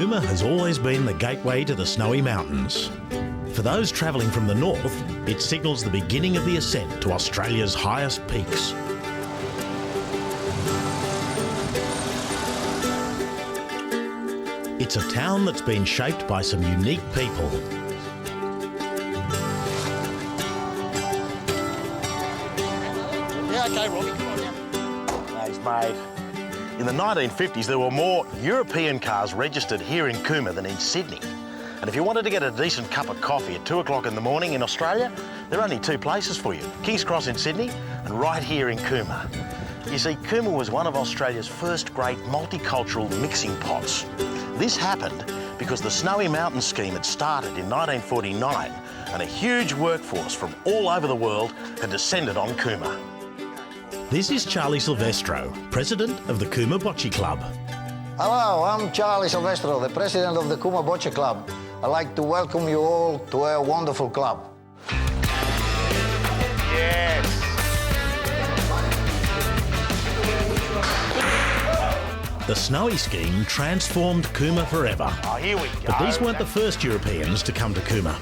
Cooma has always been the gateway to the Snowy Mountains. For those travelling from the north, it signals the beginning of the ascent to Australia's highest peaks. It's a town that's been shaped by some unique people. Yeah, okay, Robbie, come on now. Thanks, mate. In the 1950s, there were more European cars registered here in Cooma than in Sydney. And if you wanted to get a decent cup of coffee at 2 o'clock in the morning in Australia, there are only two places for you, King's Cross in Sydney and right here in Cooma. You see, Cooma was one of Australia's first great multicultural mixing pots. This happened because the Snowy Mountains scheme had started in 1949 and a huge workforce from all over the world had descended on Cooma. This is Charlie Silvestro, president of the Cooma Bocce Club. Hello, I'm Charlie Silvestro, the president of the Cooma Bocce Club. I'd like to welcome you all to our wonderful club. Yes! The Snowy scheme transformed Cooma forever. Oh, here we go. But these weren't the first Europeans to come to Cooma.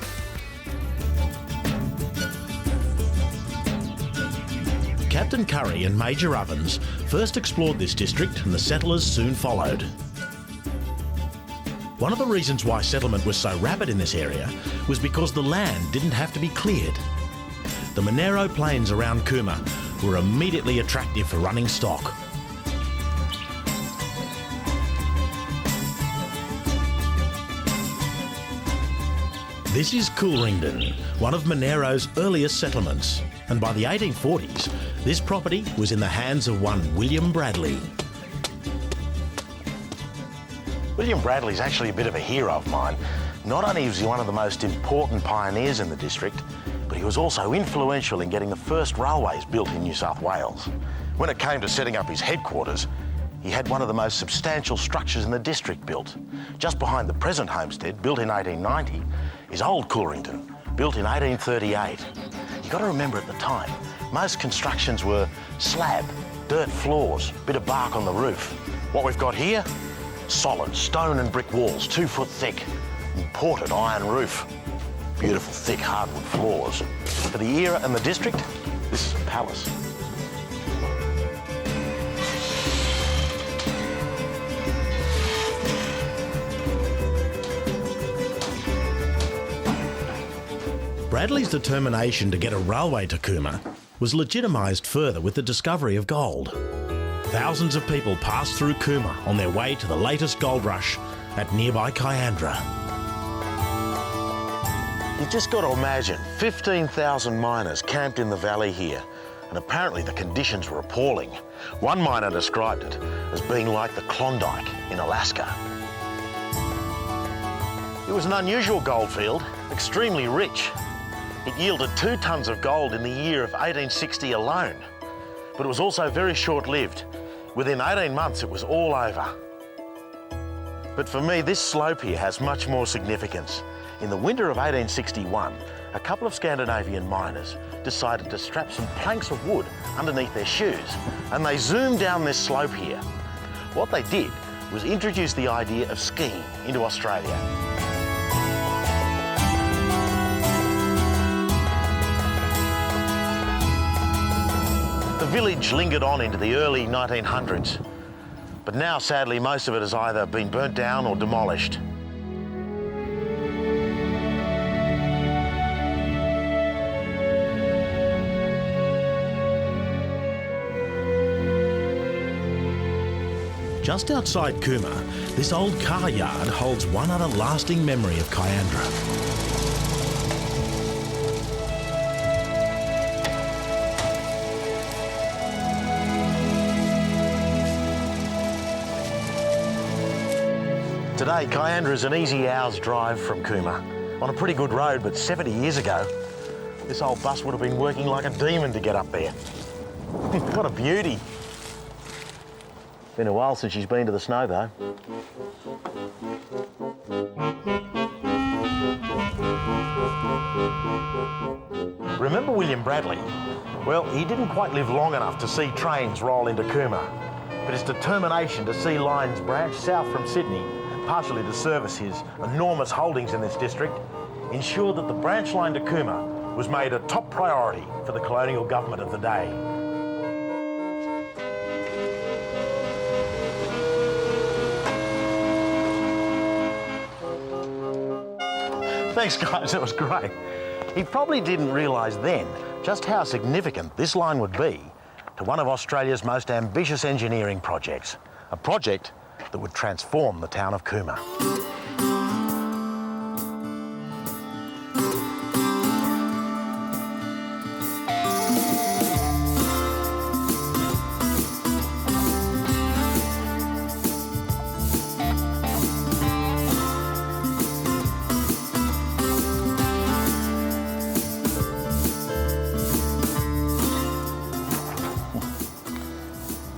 Captain Curry and Major Ovens first explored this district and the settlers soon followed. One of the reasons why settlement was so rapid in this area was because the land didn't have to be cleared. The Monero plains around Cooma were immediately attractive for running stock. This is Coolrington, one of Monero's earliest settlements, and by the 1840s, this property was in the hands of one William Bradley. William Bradley's actually a bit of a hero of mine. Not only was he one of the most important pioneers in the district, but he was also influential in getting the first railways built in New South Wales. When it came to setting up his headquarters, he had one of the most substantial structures in the district built. Just behind the present homestead, built in 1890, is Old Coolrington, built in 1838. You've got to remember at the time, most constructions were slab, dirt floors, bit of bark on the roof. What we've got here, solid stone and brick walls, 2 foot thick, imported iron roof, beautiful thick hardwood floors. For the era and the district, this is a palace. Bradley's determination to get a railway to Cooma was legitimised further with the discovery of gold. Thousands of people passed through Cooma on their way to the latest gold rush at nearby Kyandra. You've just got to imagine 15,000 miners camped in the valley here, and apparently the conditions were appalling. One miner described it as being like the Klondike in Alaska. It was an unusual goldfield, extremely rich. It yielded 2 tonnes of gold in the year of 1860 alone. But it was also very short-lived. Within 18 months, it was all over. But for me, this slope here has much more significance. In the winter of 1861, a couple of Scandinavian miners decided to strap some planks of wood underneath their shoes, and they zoomed down this slope here. What they did was introduce the idea of skiing into Australia. The village lingered on into the early 1900s, but now, sadly, most of it has either been burnt down or demolished. Just outside Cooma, this old car yard holds one other lasting memory of Kyandra. Today, Kyandra is an easy hour's drive from Cooma, on a pretty good road, but 70 years ago, this old bus would have been working like a demon to get up there. What a beauty. Been a while since she's been to the snow, though. Remember William Bradley? Well, he didn't quite live long enough to see trains roll into Cooma, but his determination to see lines branch south from Sydney partially to service his enormous holdings in this district, ensured that the branch line to Cooma was made a top priority for the colonial government of the day. Thanks, guys, that was great. He probably didn't realise then just how significant this line would be to one of Australia's most ambitious engineering projects, a project that would transform the town of Cooma.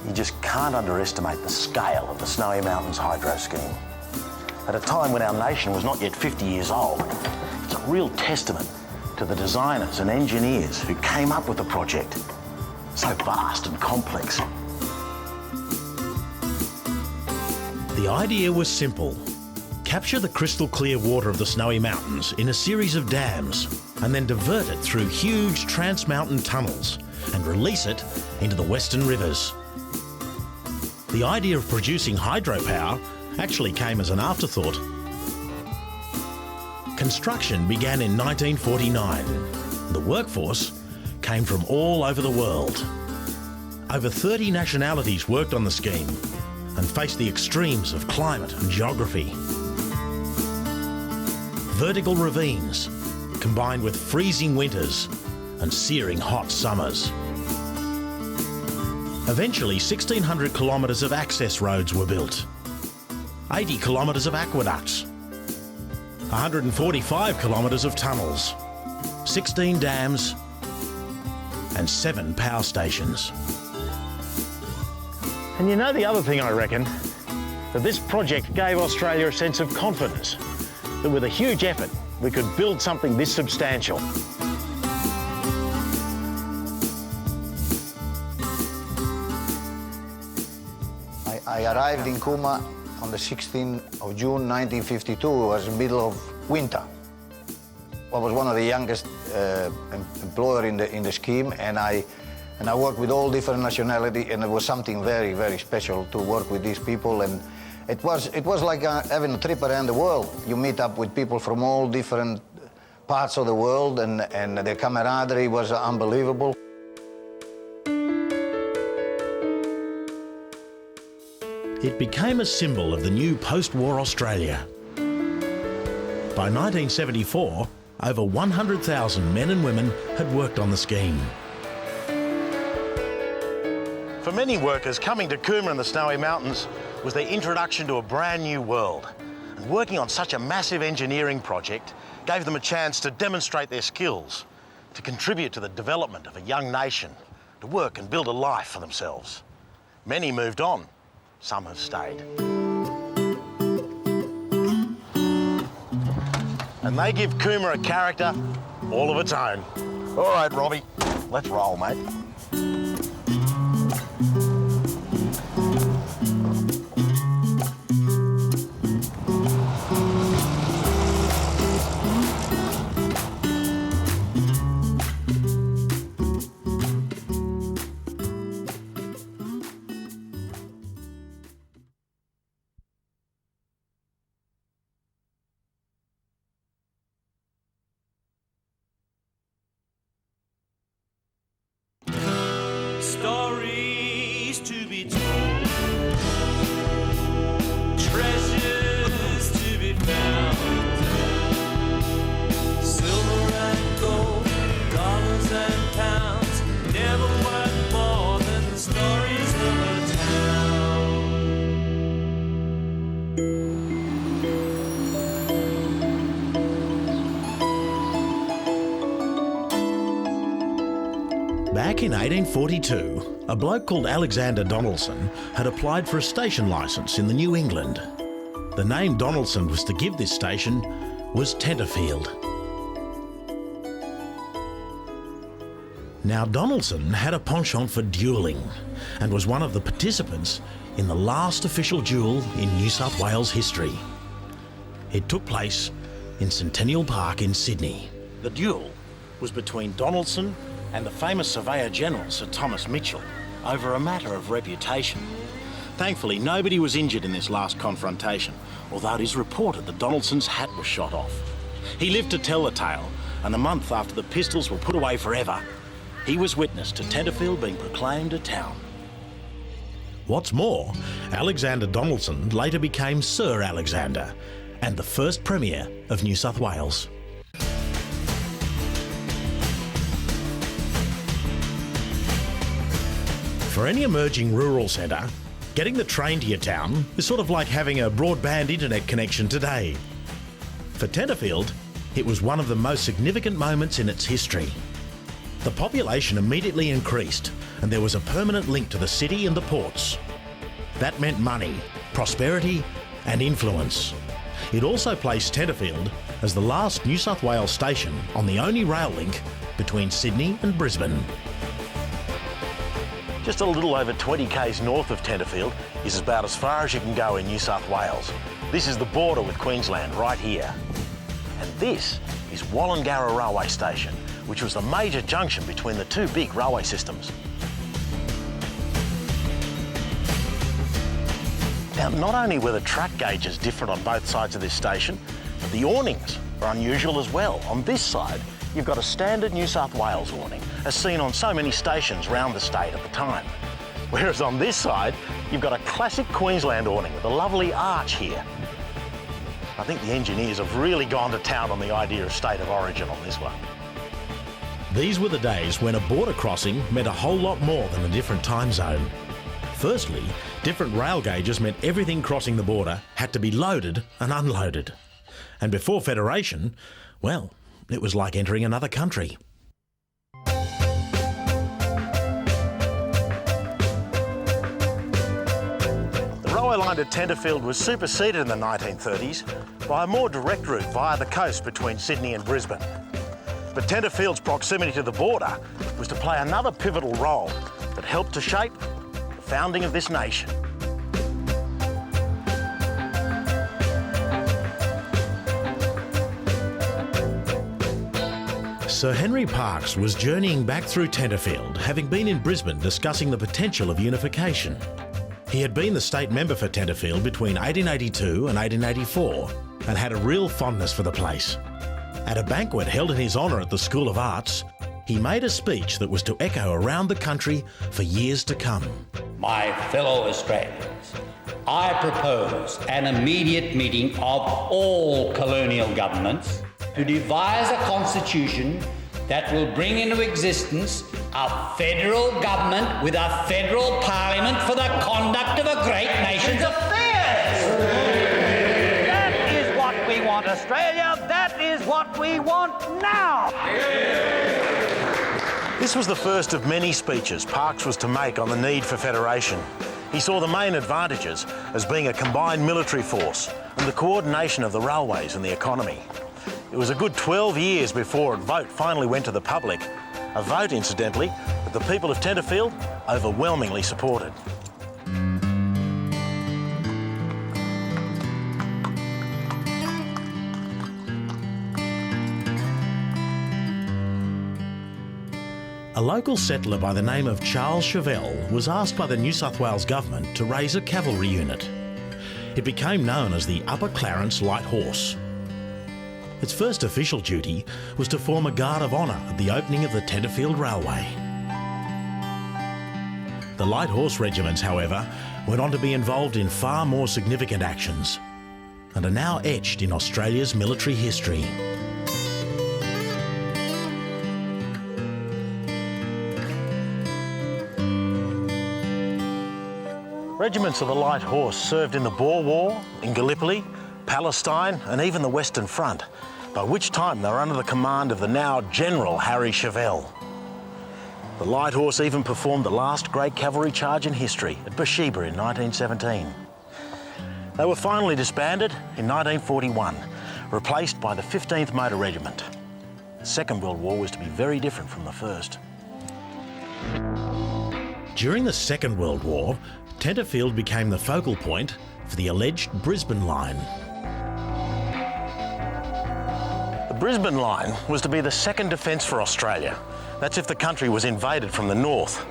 You just can't underestimate the scale of the Snowy Mountains hydro scheme. At a time when our nation was not yet 50 years old, it's a real testament to the designers and engineers who came up with the project. So vast and complex. The idea was simple. Capture the crystal clear water of the Snowy Mountains in a series of dams and then divert it through huge trans-mountain tunnels and release it into the western rivers. The idea of producing hydropower actually came as an afterthought. Construction began in 1949. The workforce came from all over the world. Over 30 nationalities worked on the scheme and faced the extremes of climate and geography. Vertical ravines combined with freezing winters and searing hot summers. Eventually, 1,600 kilometres of access roads were built, 80 kilometres of aqueducts, 145 kilometres of tunnels, 16 dams and 7 power stations. And you know the other thing I reckon? That this project gave Australia a sense of confidence that with a huge effort we could build something this substantial. I arrived in Cooma on the 16th of June 1952. It was the middle of winter. I was one of the youngest employer in the scheme, and I worked with all different nationalities, and it was something very, very special to work with these people. And it was like having a trip around the world. You meet up with people from all different parts of the world, and the camaraderie was unbelievable. It became a symbol of the new post-war Australia. By 1974, over 100,000 men and women had worked on the scheme. For many workers, coming to Cooma in the Snowy Mountains was their introduction to a brand new world. And working on such a massive engineering project gave them a chance to demonstrate their skills, to contribute to the development of a young nation, to work and build a life for themselves. Many moved on. Some have stayed. And they give Cooma a character all of its own. All right, Robbie, let's roll, mate. Stories to be told, treasures to be found, silver and gold, dollars and pounds, never worth more than the stories of a town. Back in 1842, a bloke called Alexander Donaldson had applied for a station licence in the New England. The name Donaldson was to give this station was Tenterfield. Now Donaldson had a penchant for duelling and was one of the participants in the last official duel in New South Wales history. It took place in Centennial Park in Sydney. The duel was between Donaldson and the famous Surveyor General Sir Thomas Mitchell over a matter of reputation. Thankfully, nobody was injured in this last confrontation, although it is reported that Donaldson's hat was shot off. He lived to tell the tale, and a month after the pistols were put away forever, he was witness to Tenterfield being proclaimed a town. What's more, Alexander Donaldson later became Sir Alexander and the first Premier of New South Wales. For any emerging rural centre, getting the train to your town is sort of like having a broadband internet connection today. For Tenterfield, it was one of the most significant moments in its history. The population immediately increased, and there was a permanent link to the city and the ports. That meant money, prosperity, and influence. It also placed Tenterfield as the last New South Wales station on the only rail link between Sydney and Brisbane. Just a little over 20 k's north of Tenterfield is about as far as you can go in New South Wales. This is the border with Queensland right here. And this is Wallangarra Railway Station, which was the major junction between the two big railway systems. Now, not only were the track gauges different on both sides of this station, but the awnings are unusual as well. On this side, you've got a standard New South Wales awning, as seen on so many stations round the state at the time. Whereas on this side, you've got a classic Queensland awning with a lovely arch here. I think the engineers have really gone to town on the idea of state of origin on this one. These were the days when a border crossing meant a whole lot more than a different time zone. Firstly, different rail gauges meant everything crossing the border had to be loaded and unloaded. And before Federation, well, it was like entering another country. The railway line to Tenterfield was superseded in the 1930s by a more direct route via the coast between Sydney and Brisbane. But Tenterfield's proximity to the border was to play another pivotal role that helped to shape the founding of this nation. Sir Henry Parkes was journeying back through Tenterfield, having been in Brisbane discussing the potential of unification. He had been the state member for Tenterfield between 1882 and 1884 and had a real fondness for the place. At a banquet held in his honour at the School of Arts, he made a speech that was to echo around the country for years to come. My fellow Australians, I propose an immediate meeting of all colonial governments to devise a constitution that will bring into existence a federal government with a federal parliament for the conduct of a great nation's affairs. That is what we want, Australia. That is what we want now. This was the first of many speeches Parkes was to make on the need for federation. He saw the main advantages as being a combined military force and the coordination of the railways and the economy. It was a good 12 years before a vote finally went to the public, a vote, incidentally, that the people of Tenterfield overwhelmingly supported. A local settler by the name of Charles Chevelle was asked by the New South Wales government to raise a cavalry unit. It became known as the Upper Clarence Light Horse. Its first official duty was to form a guard of honour at the opening of the Tenterfield Railway. The Light Horse regiments, however, went on to be involved in far more significant actions and are now etched in Australia's military history. Regiments of the Light Horse served in the Boer War, in Gallipoli, Palestine and even the Western Front, by which time they were under the command of the now General Harry Chevelle. The Light Horse even performed the last great cavalry charge in history at Beersheba in 1917. They were finally disbanded in 1941, replaced by the 15th Motor Regiment. The Second World War was to be very different from the First. During the Second World War, Tenterfield became the focal point for the alleged Brisbane Line. Brisbane line was to be the second defence for Australia. That's if the country was invaded from the north.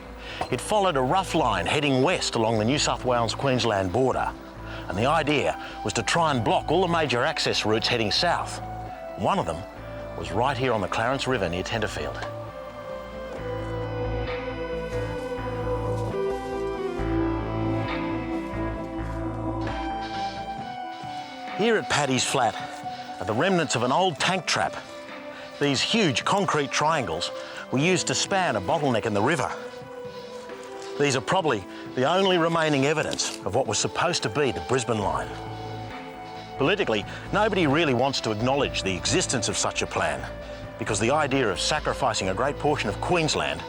It followed a rough line heading west along the New South Wales-Queensland border. And the idea was to try and block all the major access routes heading south. One of them was right here on the Clarence River near Tenterfield. Here at Paddy's Flat are the remnants of an old tank trap. These huge concrete triangles were used to span a bottleneck in the river. These are probably the only remaining evidence of what was supposed to be the Brisbane line. Politically, nobody really wants to acknowledge the existence of such a plan because the idea of sacrificing a great portion of Queensland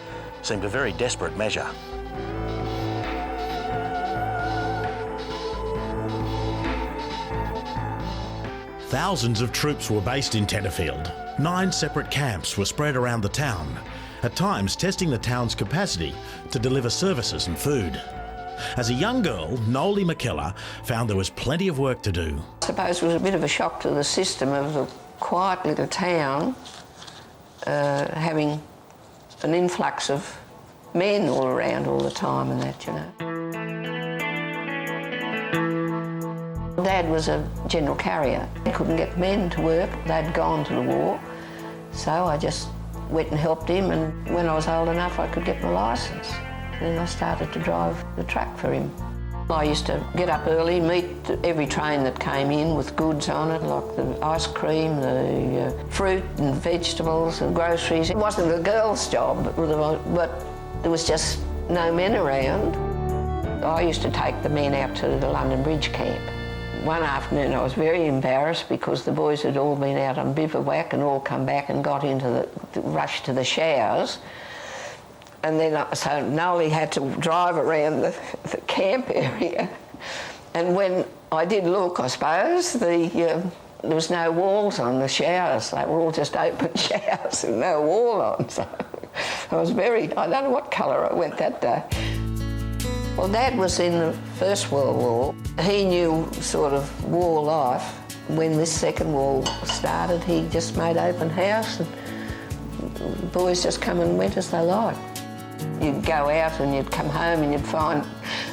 seemed a very desperate measure. Thousands of troops were based in Tenterfield. 9 separate camps were spread around the town, at times testing the town's capacity to deliver services and food. As a young girl, Noli McKellar found there was plenty of work to do. I suppose it was a bit of a shock to the system of a quiet little town having an influx of men all around all the time and that, you know. Dad was a general carrier. He couldn't get men to work. They'd gone to the war. So I just went and helped him, and when I was old enough I could get my licence. Then I started to drive the truck for him. I used to get up early, meet every train that came in with goods on it, like the ice cream, the fruit and vegetables and groceries. It wasn't a girl's job, but there was just no men around. I used to take the men out to the London Bridge camp. One afternoon I was very embarrassed because the boys had all been out on bivouac and all come back and got into the rush to the showers. And then so Noli had to drive around the camp area. And when I did look, I suppose, there was no walls on the showers. They were all just open showers and no wall on. So I was I don't know what colour I went that day. Well, Dad was in the First World War. He knew sort of war life. When this Second War started, he just made open house and the boys just come and went as they liked. You'd go out and you'd come home and you'd find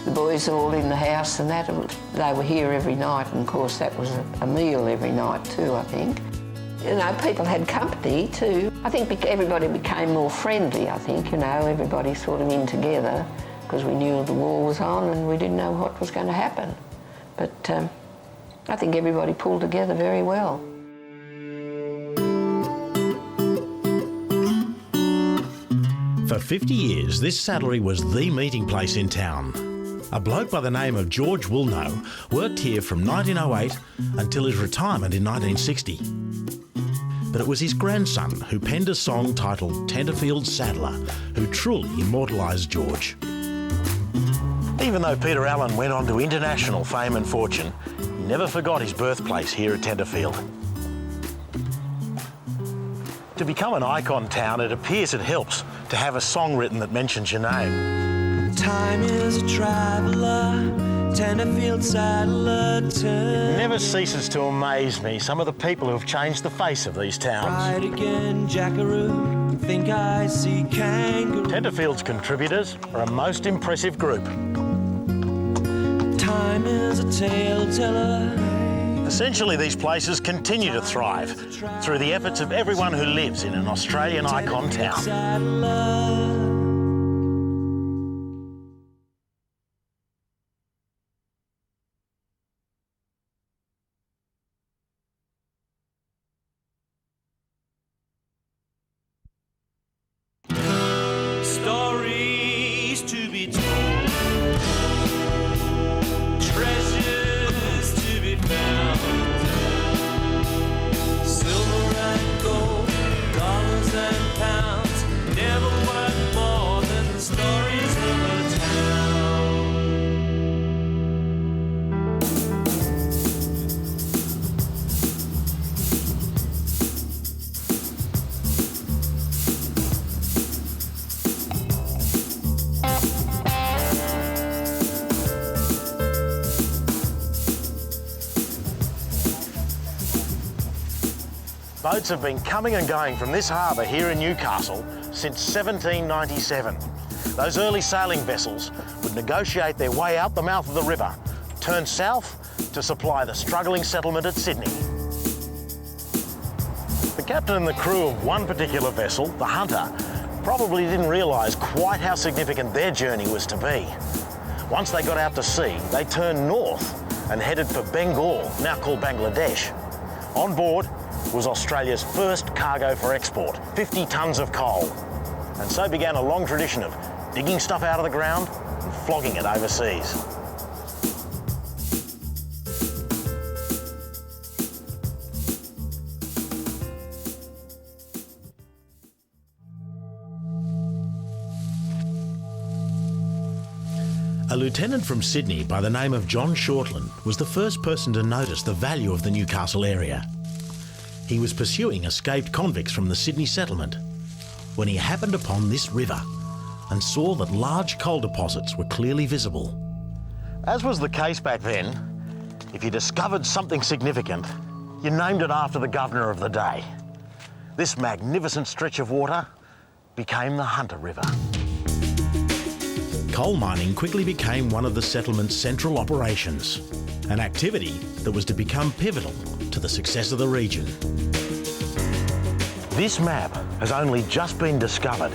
the boys all in the house and that. They were here every night, and of course that was a meal every night too, I think. You know, people had company too. I think everybody became more friendly, I think, you know, everybody sort of in together, because we knew the war was on and we didn't know what was going to happen. But I think everybody pulled together very well. For 50 years, this saddlery was the meeting place in town. A bloke by the name of George Woolnough worked here from 1908 until his retirement in 1960. But it was his grandson who penned a song titled Tenterfield Saddler who truly immortalised George. Even though Peter Allen went on to international fame and fortune, he never forgot his birthplace here at Tenterfield. To become an icon town, it appears it helps to have a song written that mentions your name. Time is a traveller, Tenterfield saddler turn. It never ceases to amaze me, some of the people who have changed the face of these towns. Ride again, jackaroo, think I see kangaroo. Tenterfield's contributors are a most impressive group. Time is a tale teller. Essentially, these places continue to thrive through the efforts of everyone who lives in an Australian icon town. Saddler. Stories to be told, treasures to be found, silver and gold, dollars and pounds, never worth more Boats have been coming and going from this harbour here in Newcastle since 1797. Those early sailing vessels would negotiate their way out the mouth of the river, turn south to supply the struggling settlement at Sydney. The captain and the crew of one particular vessel, the Hunter, probably didn't realise quite how significant their journey was to be. Once they got out to sea, they turned north and headed for Bengal, now called Bangladesh. On board was Australia's first cargo for export, 50 tonnes of coal. And so began a long tradition of digging stuff out of the ground and flogging it overseas. A lieutenant from Sydney by the name of John Shortland was the first person to notice the value of the Newcastle area. He was pursuing escaped convicts from the Sydney settlement when he happened upon this river and saw that large coal deposits were clearly visible. As was the case back then, if you discovered something significant, you named it after the governor of the day. This magnificent stretch of water became the Hunter River. Coal mining quickly became one of the settlement's central operations, an activity that was to become pivotal to the success of the region. This map has only just been discovered.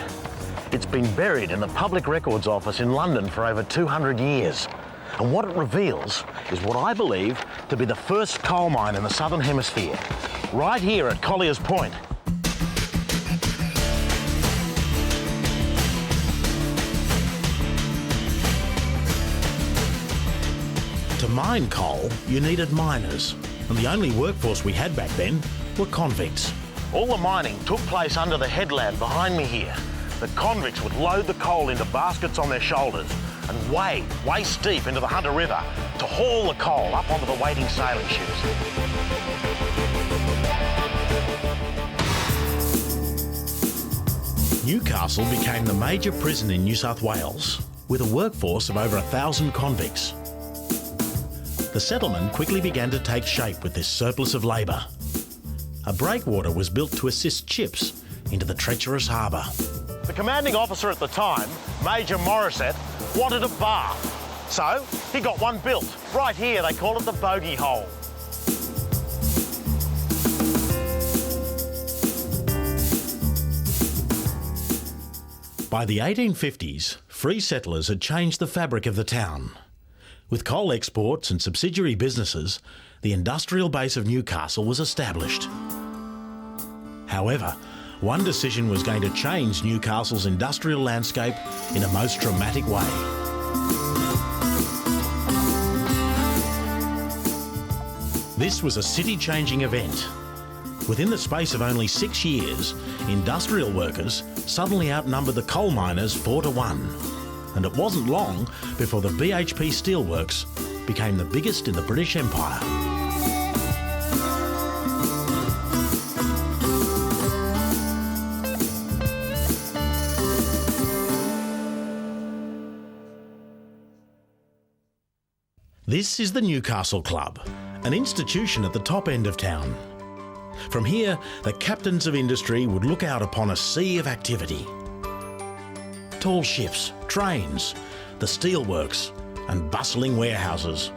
It's been buried in the Public Records Office in London for over 200 years. And what it reveals is what I believe to be the first coal mine in the Southern Hemisphere, right here at Collier's Point. To mine coal, you needed miners, and the only workforce we had back then were convicts. All the mining took place under the headland behind me here. The convicts would load the coal into baskets on their shoulders and wade waist deep into the Hunter River to haul the coal up onto the waiting sailing ships. Newcastle became the major prison in New South Wales, with a workforce of over 1,000 convicts. The settlement quickly began to take shape with this surplus of labour. A breakwater was built to assist ships into the treacherous harbour. The commanding officer at the time, Major Morissette, wanted a bath. So he got one built. Right here they call it the bogey hole. By the 1850s, free settlers had changed the fabric of the town. With coal exports and subsidiary businesses, the industrial base of Newcastle was established. However, one decision was going to change Newcastle's industrial landscape in a most dramatic way. This was a city-changing event. Within the space of only 6 years, industrial workers suddenly outnumbered the coal miners 4 to 1. And it wasn't long before the BHP Steelworks became the biggest in the British Empire. This is the Newcastle Club, an institution at the top end of town. From here, the captains of industry would look out upon a sea of activity. Tall ships, trains, the steelworks, and bustling warehouses.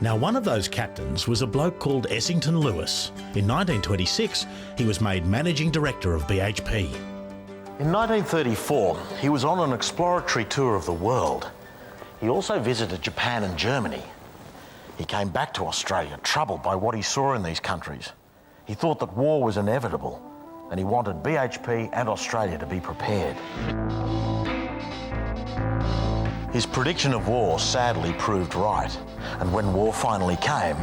Now, one of those captains was a bloke called Essington Lewis. In 1926, he was made Managing Director of BHP. In 1934, he was on an exploratory tour of the world. He also visited Japan and Germany. He came back to Australia, troubled by what he saw in these countries. He thought that war was inevitable, and he wanted BHP and Australia to be prepared. His prediction of war sadly proved right, and when war finally came,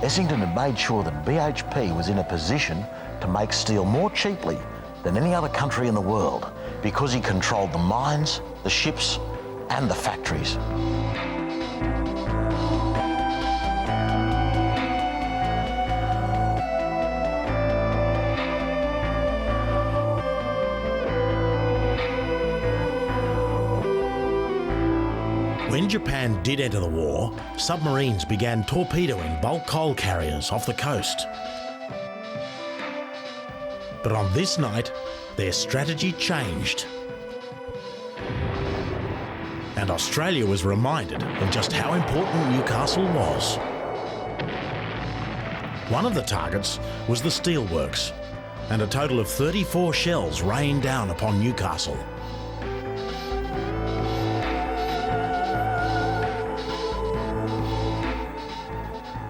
Essington had made sure that BHP was in a position to make steel more cheaply than any other country in the world because he controlled the mines, the ships, and the factories. When Japan did enter the war, submarines began torpedoing bulk coal carriers off the coast. But on this night, their strategy changed. And Australia was reminded of just how important Newcastle was. One of the targets was the steelworks, and a total of 34 shells rained down upon Newcastle.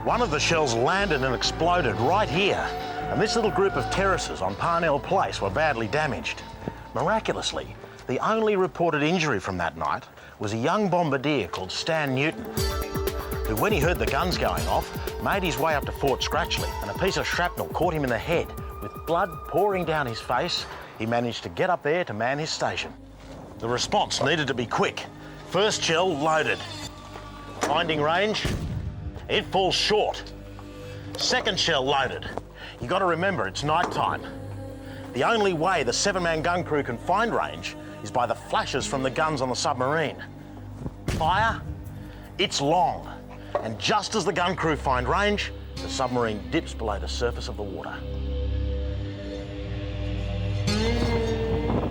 One of the shells landed and exploded right here, and this little group of terraces on Parnell Place were badly damaged. Miraculously, the only reported injury from that night was a young bombardier called Stan Newton, who, when he heard the guns going off, made his way up to Fort Scratchley, and a piece of shrapnel caught him in the head. With blood pouring down his face, he managed to get up there to man his station. The response needed to be quick. First shell loaded. Finding range, it falls short. Second shell loaded. You got to remember, it's night time. The only way the 7-man gun crew can find range is by the flashes from the guns on the submarine. Fire, it's long. And just as the gun crew find range, the submarine dips below the surface of the water.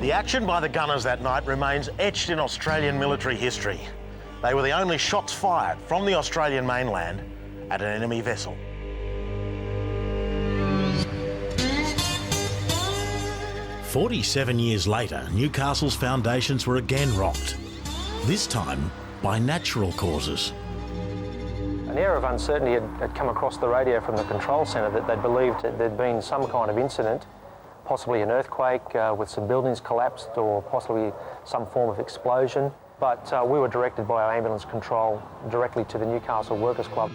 The action by the gunners that night remains etched in Australian military history. They were the only shots fired from the Australian mainland at an enemy vessel. "47 years later, Newcastle's foundations were again rocked, this time by natural causes. An air of uncertainty had come across the radio from the control centre that they believed that there'd been some kind of incident, possibly an earthquake with some buildings collapsed or possibly some form of explosion. But we were directed by our ambulance control directly to the Newcastle Workers Club.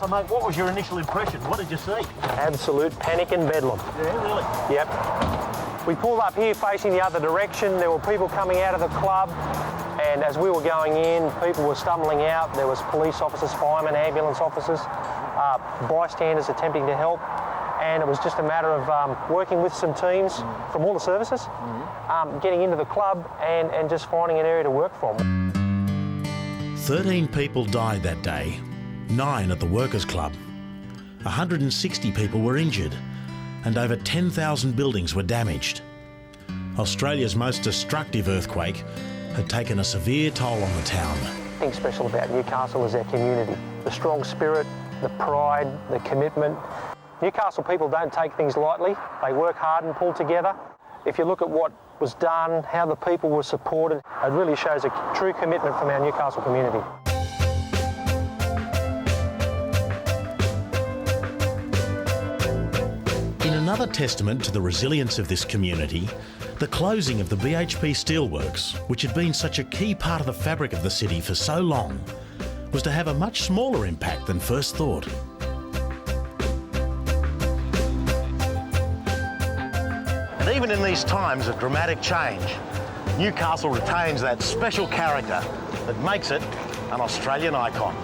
So, mate, what was your initial impression? What did you see? Absolute panic and bedlam. Yeah, really? Yep. We pulled up here facing the other direction. There were people coming out of the club, and as we were going in, people were stumbling out. There was police officers, firemen, ambulance officers, bystanders attempting to help. And it was just a matter of working with some teams from all the services, getting into the club and just finding an area to work from. 13 people died that day, 9 at the Workers' Club. 160 people were injured, and over 10,000 buildings were damaged. Australia's most destructive earthquake had taken a severe toll on the town. The thing special about Newcastle is our community. The strong spirit, the pride, the commitment. Newcastle people don't take things lightly. They work hard and pull together. If you look at what was done, how the people were supported, it really shows a true commitment from our Newcastle community. In another testament to the resilience of this community, the closing of the BHP Steelworks, which had been such a key part of the fabric of the city for so long, was to have a much smaller impact than first thought. And even in these times of dramatic change, Newcastle retains that special character that makes it an Australian icon.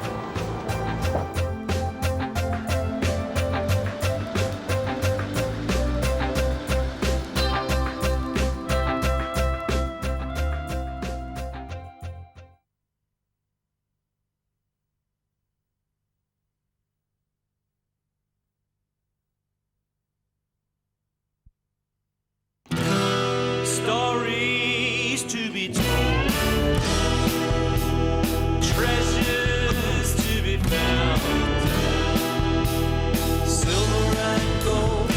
Stories to be told, treasures to be found, silver and gold,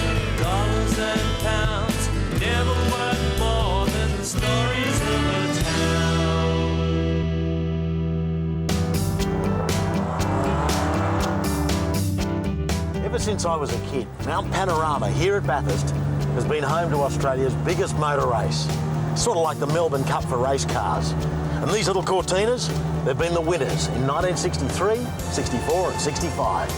dollars and pounds, never worth more than the stories of a town. Ever since I was a kid, Mount Panorama here at Bathurst has been home to Australia's biggest motor race. Sort of like the Melbourne Cup for race cars. And these little Cortinas, they've been the winners in 1963, 64 and 65.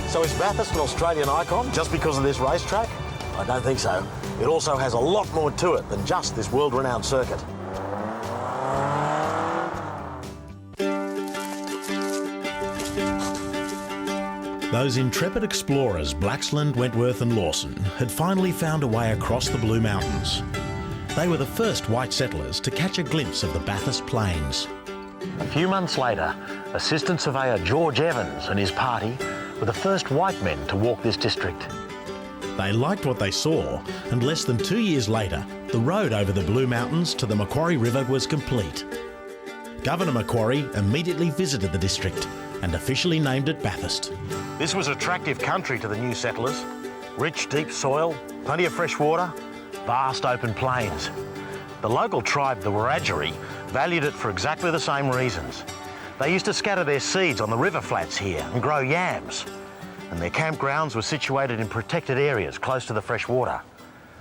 So is Bathurst an Australian icon just because of this racetrack? I don't think so. It also has a lot more to it than just this world-renowned circuit. Those intrepid explorers, Blaxland, Wentworth and Lawson, had finally found a way across the Blue Mountains. They were the first white settlers to catch a glimpse of the Bathurst Plains. A few months later, Assistant Surveyor George Evans and his party were the first white men to walk this district. They liked what they saw, and less than 2 years later, the road over the Blue Mountains to the Macquarie River was complete. Governor Macquarie immediately visited the district and officially named it Bathurst. This was attractive country to the new settlers. Rich, deep soil, plenty of fresh water, vast open plains. The local tribe, the Wiradjuri, valued it for exactly the same reasons. They used to scatter their seeds on the river flats here and grow yams. And their campgrounds were situated in protected areas close to the fresh water.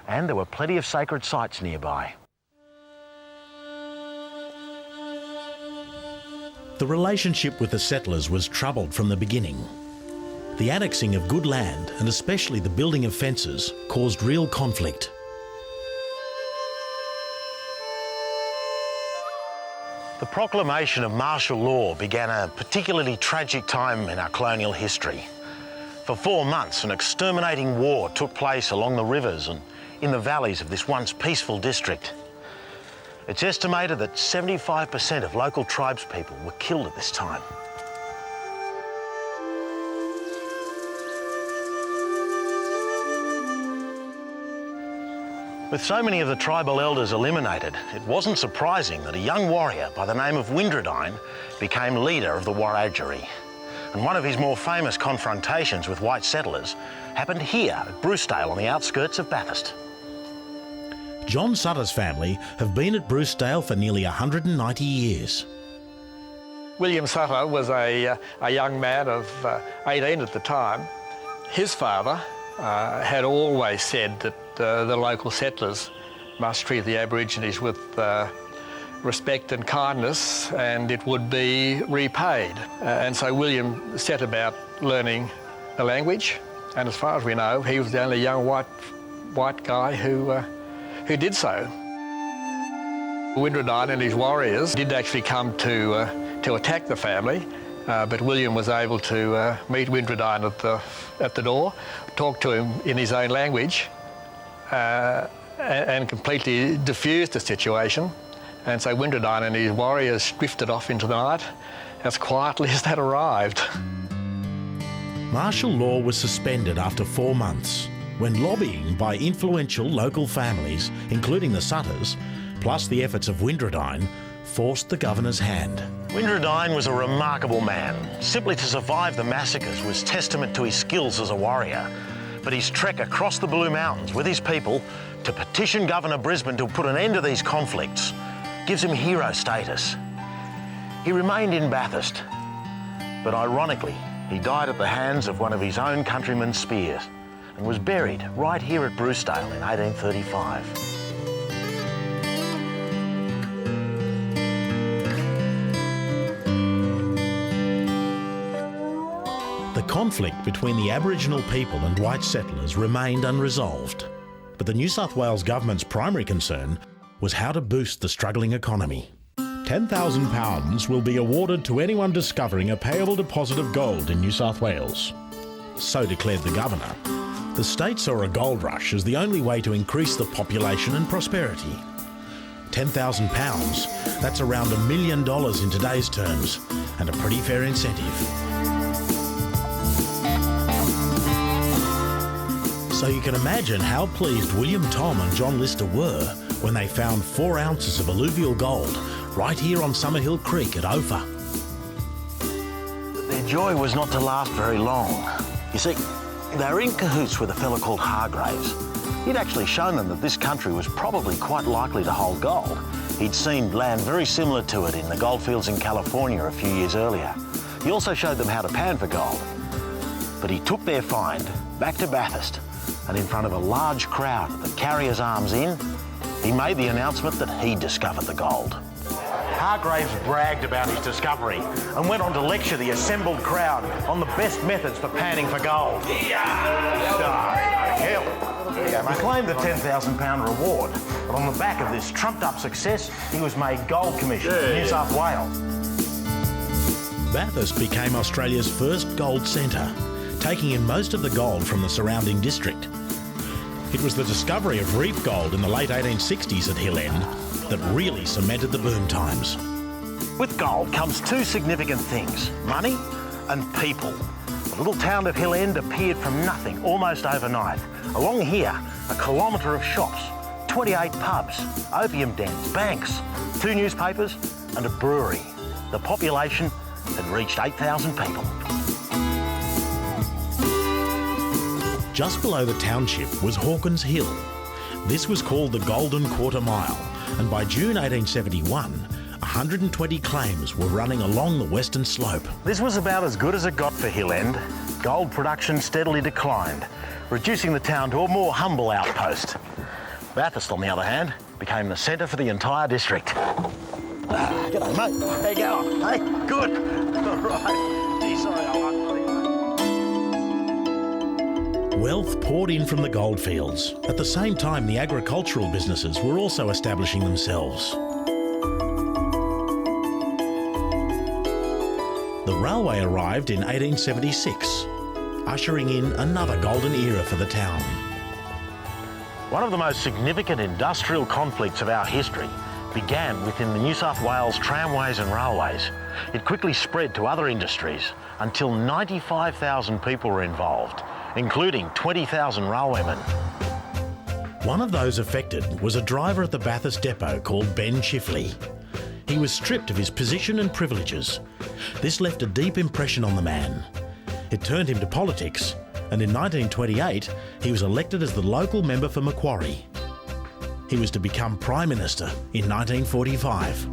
And there were plenty of sacred sites nearby. The relationship with the settlers was troubled from the beginning. The annexing of good land, and especially the building of fences, caused real conflict. The proclamation of martial law began a particularly tragic time in our colonial history. For 4 months, an exterminating war took place along the rivers and in the valleys of this once peaceful district. It's estimated that 75% of local tribespeople were killed at this time. With so many of the tribal elders eliminated, it wasn't surprising that a young warrior by the name of Windradine became leader of the Wiradjuri. And one of his more famous confrontations with white settlers happened here at Brucedale on the outskirts of Bathurst. John Sutter's family have been at Brucedale for nearly 190 years. William Sutter was a young man of 18 at the time. His father had always said that the local settlers must treat the Aborigines with respect and kindness, and it would be repaid. And so William set about learning the language, and as far as we know, he was the only young white guy who did so. Windradine and his warriors did actually come to attack the family, but William was able to meet Windradine at the door, talk to him in his own language, and completely diffused the situation. And so Windradine and his warriors drifted off into the night as quietly as that arrived. Martial law was suspended after 4 months, when lobbying by influential local families, including the Sutters, plus the efforts of Windradine, forced the governor's hand. Windradine was a remarkable man. Simply to survive the massacres was testament to his skills as a warrior. But his trek across the Blue Mountains with his people to petition Governor Brisbane to put an end to these conflicts gives him hero status. He remained in Bathurst, but ironically, he died at the hands of one of his own countrymen's spears and was buried right here at Brucedale in 1835. The conflict between the Aboriginal people and white settlers remained unresolved, but the New South Wales government's primary concern was how to boost the struggling economy. £10,000 will be awarded to anyone discovering a payable deposit of gold in New South Wales. So declared the governor. The state saw a gold rush as the only way to increase the population and prosperity. £10,000, that's around $1 million in today's terms, and a pretty fair incentive. So you can imagine how pleased William Tom and John Lister were when they found 4 ounces of alluvial gold right here on Summerhill Creek at Ophir. Their joy was not to last very long. You see, they were in cahoots with a fellow called Hargraves. He'd actually shown them that this country was probably quite likely to hold gold. He'd seen land very similar to it in the goldfields in California a few years earlier. He also showed them how to pan for gold. But he took their find back to Bathurst, and in front of a large crowd at the Carrier's Arms Inn, he made the announcement that he'd discovered the gold. Hargraves bragged about his discovery and went on to lecture the assembled crowd on the best methods for panning for gold. He claimed the £10,000 reward, but on the back of this trumped-up success, he was made Gold Commissioner of New South Wales. Bathurst became Australia's first gold centre, taking in most of the gold from the surrounding district. It was the discovery of reef gold in the late 1860s at Hill End that really cemented the boom times. With gold comes two significant things, money and people. The little town of Hill End appeared from nothing almost overnight. Along here, a kilometre of shops, 28 pubs, opium dens, banks, 2 newspapers and a brewery. The population had reached 8,000 people. Just below the township was Hawkins Hill. This was called the Golden Quarter Mile, and by June 1871, 120 claims were running along the western slope. This was about as good as it got for Hill End. Gold production steadily declined, reducing the town to a more humble outpost. Bathurst, on the other hand, became the centre for the entire district. G'day, mate. How you going? Hey, good. All right. Gee, sorry, I'm hungry. Wealth poured in from the goldfields. At the same time, the agricultural businesses were also establishing themselves. The railway arrived in 1876, ushering in another golden era for the town. One of the most significant industrial conflicts of our history began within the New South Wales tramways and railways. It quickly spread to other industries until 95,000 people were involved, including 20,000 railwaymen. One of those affected was a driver at the Bathurst depot called Ben Chifley. He was stripped of his position and privileges. This left a deep impression on the man. It turned him to politics, and in 1928 he was elected as the local member for Macquarie. He was to become Prime Minister in 1945.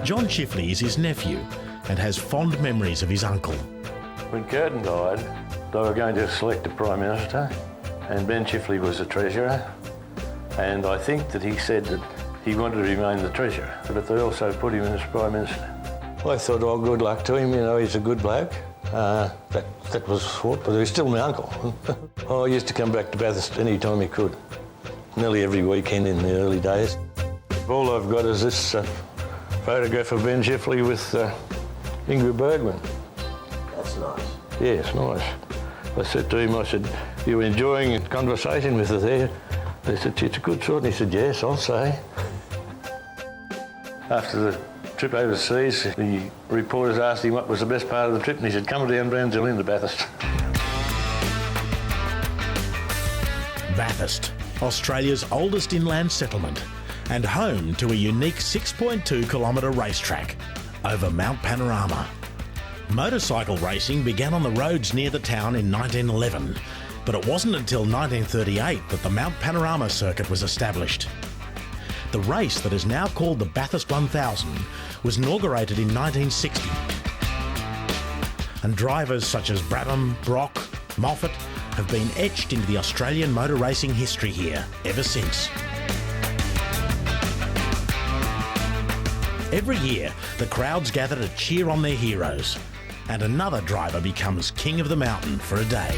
John Chifley is his nephew and has fond memories of his uncle. When Curtin died, they were going to select a Prime Minister, and Ben Chifley was the Treasurer, and I think that he said that he wanted to remain the Treasurer, but they also put him in as Prime Minister. I thought, oh, good luck to him, you know, he's a good bloke. That was what, but he was still my uncle. I used to come back to Bathurst any time he could, nearly every weekend in the early days. All I've got is this photograph of Ben Chifley with Ingrid Bergman. That's nice. Yeah, it's nice. I said to him, I said, you enjoying a conversation with her there? They said, she's a good sort. And he said, yes, I'll say. After the trip overseas, the reporters asked him what was the best part of the trip, and he said, coming down Brownsville into Bathurst. Bathurst, Australia's oldest inland settlement, and home to a unique 6.2 kilometre racetrack over Mount Panorama. Motorcycle racing began on the roads near the town in 1911, but it wasn't until 1938 that the Mount Panorama circuit was established. The race that is now called the Bathurst 1000 was inaugurated in 1960. And drivers such as Brabham, Brock, Moffat have been etched into the Australian motor racing history here ever since. Every year, the crowds gather to cheer on their heroes, and another driver becomes king of the mountain for a day.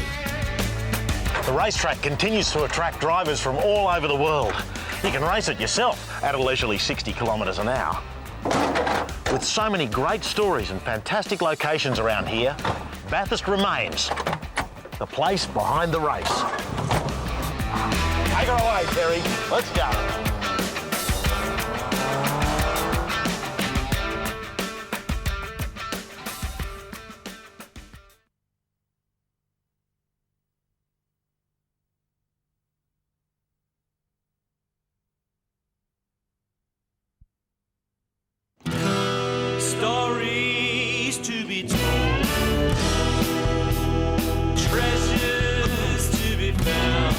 The racetrack continues to attract drivers from all over the world. You can race it yourself at a leisurely 60 kilometres an hour. With so many great stories and fantastic locations around here, Bathurst remains the place behind the race. Take her away, Terry. Let's go. Stories to be told, treasures to be found,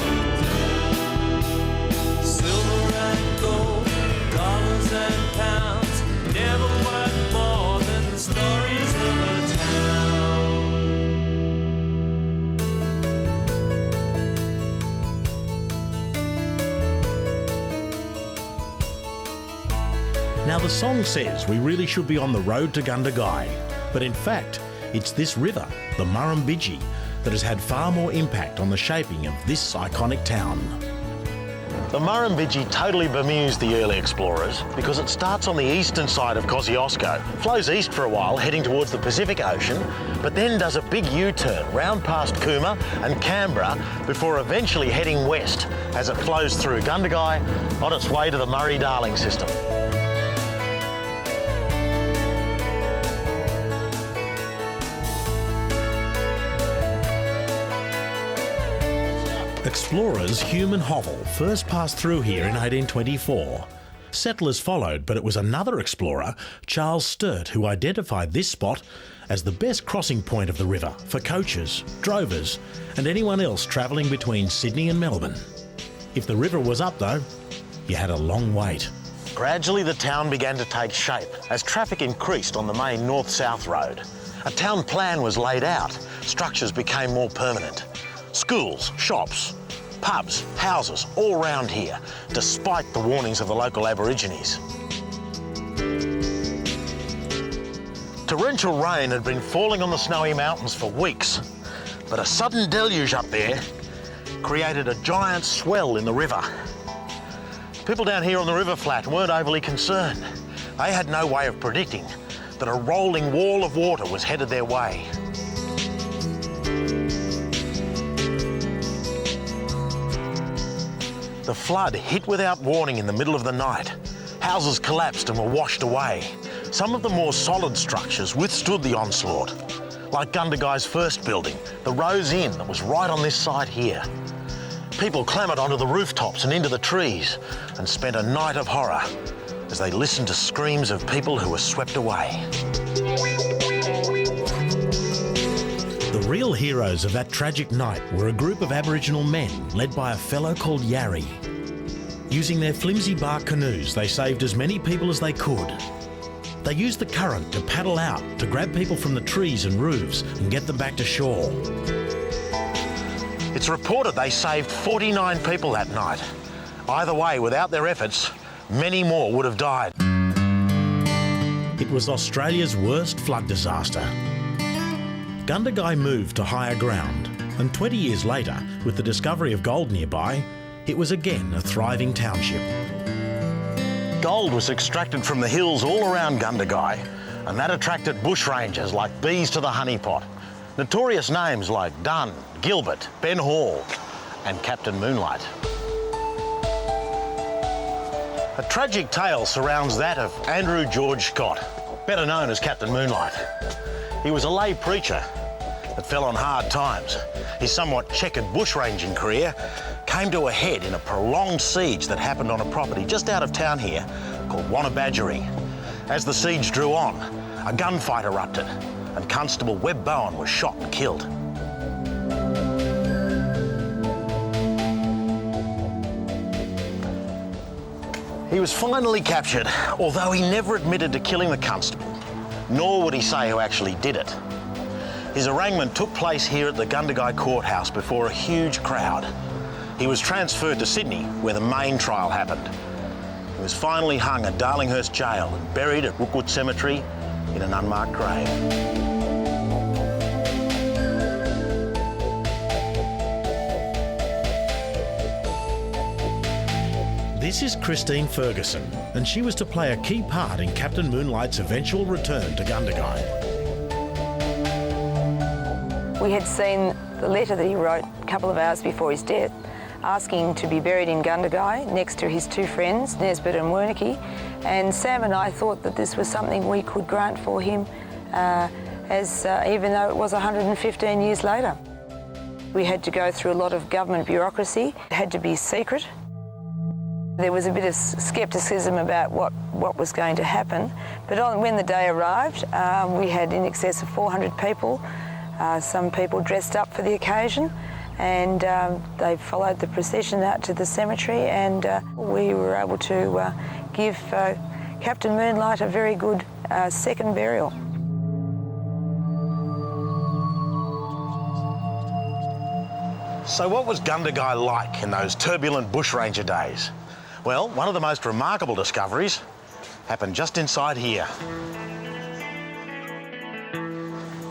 silver and gold, dollars and pounds, never worth more than the stories of a town. Now the song says we really should be on the road to Gundagai, but in fact, it's this river, the Murrumbidgee, that has had far more impact on the shaping of this iconic town. The Murrumbidgee totally bemused the early explorers because it starts on the eastern side of Kosciuszko, flows east for a while heading towards the Pacific Ocean, but then does a big U-turn round past Cooma and Canberra before eventually heading west as it flows through Gundagai on its way to the Murray-Darling system. Explorers Hume and Hovell first passed through here in 1824. Settlers followed, but it was another explorer, Charles Sturt, who identified this spot as the best crossing point of the river for coaches, drovers and anyone else travelling between Sydney and Melbourne. If the river was up though, you had a long wait. Gradually the town began to take shape as traffic increased on the main north-south road. A town plan was laid out, structures became more permanent. Schools, shops, pubs, houses, all round here, despite the warnings of the local Aborigines. Torrential rain had been falling on the snowy mountains for weeks, but a sudden deluge up there created a giant swell in the river. People down here on the river flat weren't overly concerned. They had no way of predicting that a rolling wall of water was headed their way. The flood hit without warning in the middle of the night. Houses collapsed and were washed away. Some of the more solid structures withstood the onslaught, like Gundagai's first building, the Rose Inn that was right on this side here. People clambered onto the rooftops and into the trees and spent a night of horror as they listened to screams of people who were swept away. The real heroes of that tragic night were a group of Aboriginal men led by a fellow called Yarry. Using their flimsy bark canoes, they saved as many people as they could. They used the current to paddle out to grab people from the trees and roofs and get them back to shore. It's reported they saved 49 people that night. Either way, without their efforts, many more would have died. It was Australia's worst flood disaster. Gundagai moved to higher ground, and 20 years later, with the discovery of gold nearby, it was again a thriving township. Gold was extracted from the hills all around Gundagai, and that attracted bushrangers like bees to the honeypot. Notorious names like Dunn, Gilbert, Ben Hall, and Captain Moonlight. A tragic tale surrounds that of Andrew George Scott, better known as Captain Moonlight. He was a lay preacher that fell on hard times. His somewhat checkered bushranging career came to a head in a prolonged siege that happened on a property just out of town here called Wannabadgery. As the siege drew on, a gunfight erupted and Constable Webb Bowen was shot and killed. He was finally captured, although he never admitted to killing the constable, nor would he say who actually did it. His arraignment took place here at the Gundagai courthouse before a huge crowd. He was transferred to Sydney, where the main trial happened. He was finally hung at Darlinghurst Jail and buried at Rookwood Cemetery in an unmarked grave. This is Christine Ferguson, and she was to play a key part in Captain Moonlight's eventual return to Gundagai. We had seen the letter that he wrote a couple of hours before his death, asking to be buried in Gundagai next to his two friends, Nesbitt and Wernicke, and Sam and I thought that this was something we could grant for him, even though it was 115 years later. We had to go through a lot of government bureaucracy. It had to be secret. There was a bit of scepticism about what was going to happen, but when the day arrived, we had in excess of 400 people, some people dressed up for the occasion, and they followed the procession out to the cemetery, and we were able to give Captain Moonlight a very good second burial. So what was Gundagai like in those turbulent bushranger days? Well, one of the most remarkable discoveries happened just inside here.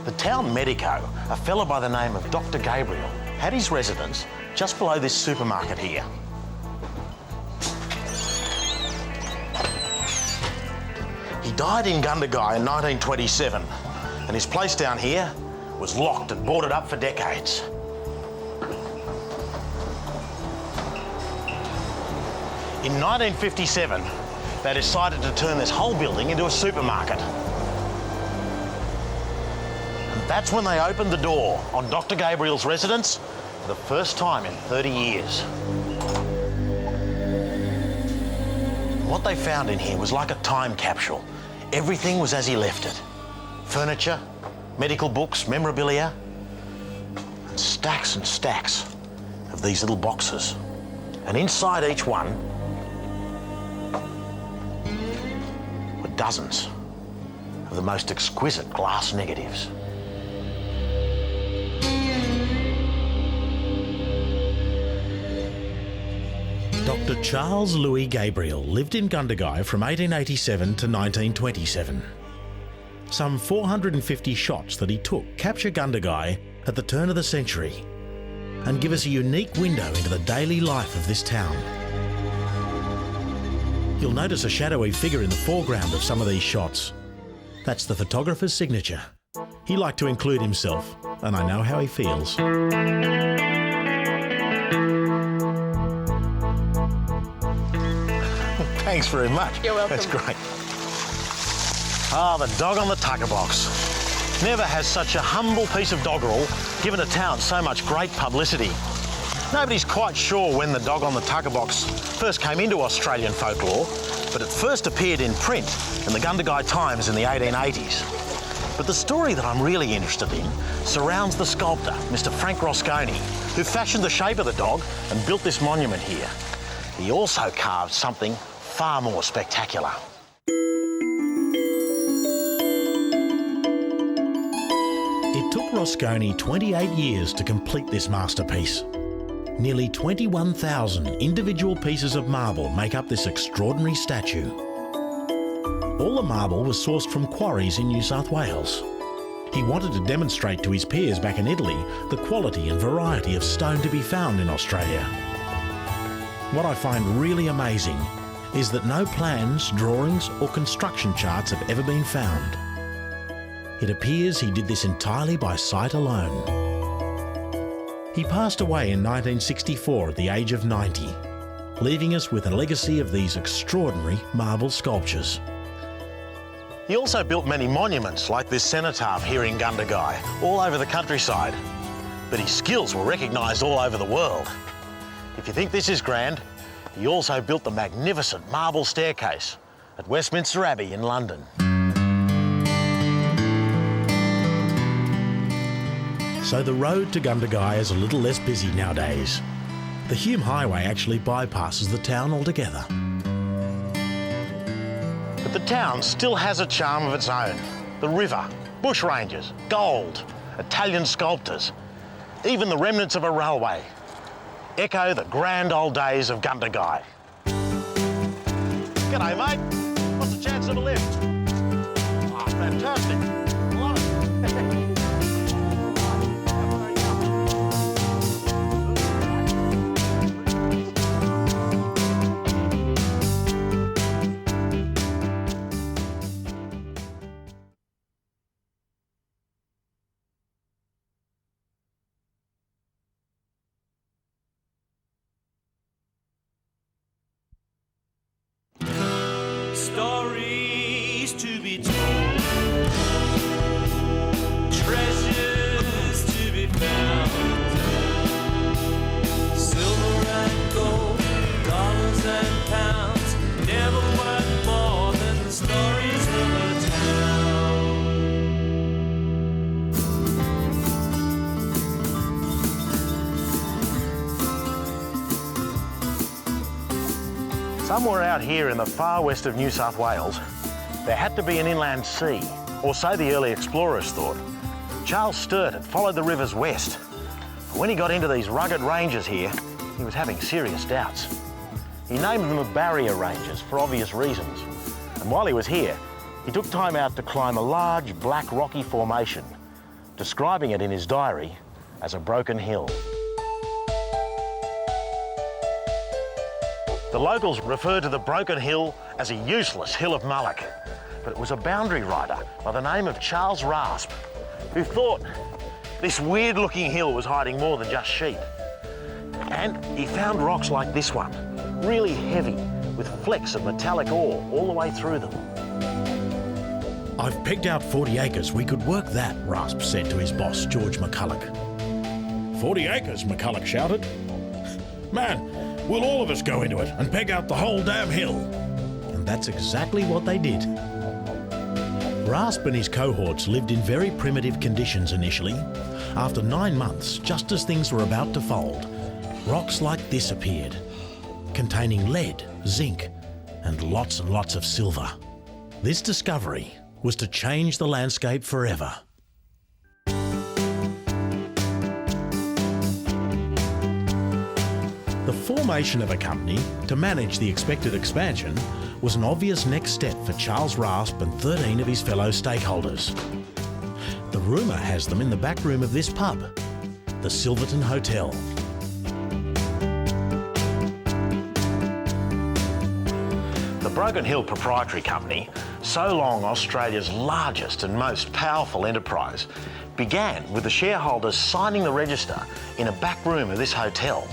The town medico, a fellow by the name of Dr. Gabriel, had his residence just below this supermarket here. He died in Gundagai in 1927, and his place down here was locked and boarded up for decades. In 1957, they decided to turn this whole building into a supermarket. And that's when they opened the door on Dr. Gabriel's residence for the first time in 30 years. What they found in here was like a time capsule. Everything was as he left it. Furniture, medical books, memorabilia, and stacks of these little boxes. And inside each one were dozens of the most exquisite glass negatives. Dr. Charles Louis Gabriel lived in Gundagai from 1887 to 1927. Some 450 shots that he took capture Gundagai at the turn of the century and give us a unique window into the daily life of this town. You'll notice a shadowy figure in the foreground of some of these shots. That's the photographer's signature. He liked to include himself, and I know how he feels. Thanks very much. You're welcome. That's great. Ah, the dog on the tucker box. Never has such a humble piece of doggerel given a town so much great publicity. Nobody's quite sure when the dog on the tucker box first came into Australian folklore, but it first appeared in print in the Gundagai Times in the 1880s. But the story that I'm really interested in surrounds the sculptor, Mr. Frank Rosconi, who fashioned the shape of the dog and built this monument here. He also carved something far more spectacular. It took Rosconi 28 years to complete this masterpiece. Nearly 21,000 individual pieces of marble make up this extraordinary statue. All the marble was sourced from quarries in New South Wales. He wanted to demonstrate to his peers back in Italy the quality and variety of stone to be found in Australia. What I find really amazing is that no plans, drawings or construction charts have ever been found. It appears he did this entirely by sight alone. He passed away in 1964 at the age of 90, leaving us with a legacy of these extraordinary marble sculptures. He also built many monuments like this cenotaph here in Gundagai, all over the countryside. But his skills were recognised all over the world. If you think this is grand, he also built the magnificent marble staircase at Westminster Abbey in London. So the road to Gundagai is a little less busy nowadays. The Hume Highway actually bypasses the town altogether. But the town still has a charm of its own. The river, bushrangers, gold, Italian sculptors, even the remnants of a railway echo the grand old days of Gundagai. G'day, mate. What's the chance of a lift? Oh, fantastic. Love it. Stories to be told, treasures to be found, silver and gold, dollars and pounds, never worth more than the stories of a town. Somewhere out here in the far west of New South Wales, there had to be an inland sea, or so the early explorers thought. Charles Sturt had followed the rivers west. But when he got into these rugged ranges here, he was having serious doubts. He named them the barrier ranges for obvious reasons. And while he was here, he took time out to climb a large black rocky formation, describing it in his diary as a broken hill. The locals refer to the broken hill as a useless hill of mullock, but it was a boundary rider by the name of Charles Rasp, who thought this weird-looking hill was hiding more than just sheep. And he found rocks like this one, really heavy, with flecks of metallic ore all the way through them. "I've pegged out 40 acres. We could work that," Rasp said to his boss, George McCulloch. 40 acres, McCulloch shouted. "Man, we'll all of us go into it and peg out the whole damn hill." And that's exactly what they did. Rasp and his cohorts lived in very primitive conditions initially. After 9 months, just as things were about to fold, rocks like this appeared, containing lead, zinc, and lots of silver. This discovery was to change the landscape forever. The formation of a company to manage the expected expansion was an obvious next step for Charles Rasp and 13 of his fellow stakeholders. The rumour has them in the back room of this pub, the Silverton Hotel. The Broken Hill Proprietary Company, so long Australia's largest and most powerful enterprise, began with the shareholders signing the register in a back room of this hotel.